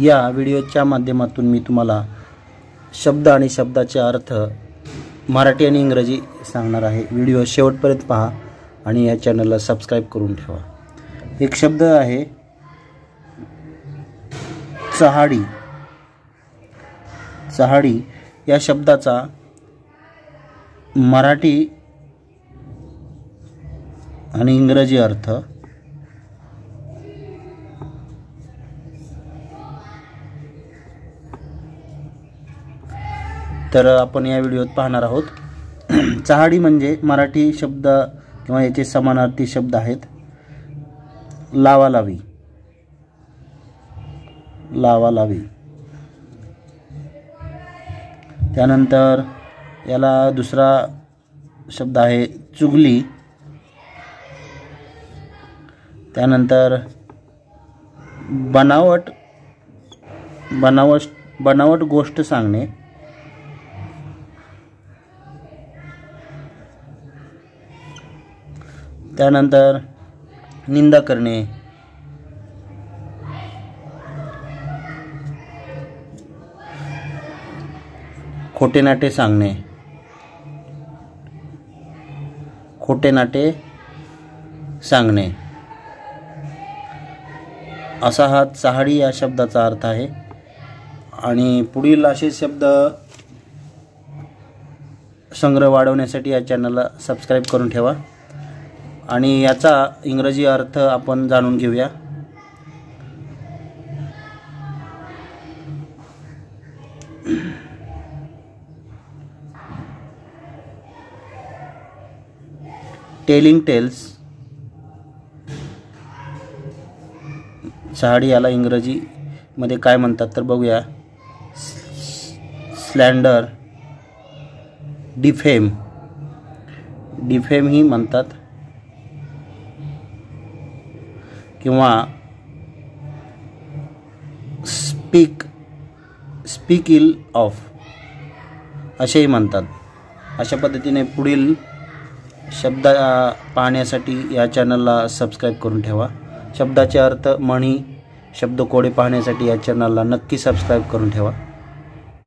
या व्हिडिओच्या माध्यमातून मी तुम्हाला शब्द आणि शब्दाचे अर्थ मराठी आणि इंग्रजी सांगणार आहे। व्हिडिओ शेवटपर्यंत पहा आणि या चॅनलला सबस्क्राइब करून ठेवा। एक शब्द आहे चहाडी। चहाडी या शब्दाचा मराठी आणि इंग्रजी अर्थ तर आपण या व्हिडिओत पाहणार आहोत। चहाडी म्हणजे मराठी शब्द किंवा याचे समानार्थी शब्द आहेत लावालावी, लावालावी। त्यानंतर याला दुसरा शब्द आहे चुगली। त्यानंतर बनावट, बनावट गोष्ट सांगणे। त्यानंतर निंदा करणे। खोटे नाटे सांगणे, खोटे नाटे सांगणे असा हा चहाडी या शब्दाचा अर्थ आहे। आणि पुढील असे शब्द संग्रह वाढवण्यासाठी या चॅनलला सबस्क्राइब करून ठेवा आणि याचा इंग्रजी अर्थ आपण जाणून घेऊया। Telling tails. चहाडी याला इंग्रजी मध्ये काय म्हणतात तर बघूया। स्लँडर, डिफेम, डिफेम ही म्हणतात किंवा स्पीक इल ऑफ असेही म्हणतात। अशा पद्धतीने पुढील शब्द पाहण्यासाठी या चॅनलला सबस्क्राइब करून ठेवा। शब्दाचे अर्थ, म्हणी, शब्दकोडे पाहण्यासाठी या चॅनलला नक्की सबस्क्राइब करून ठेवा।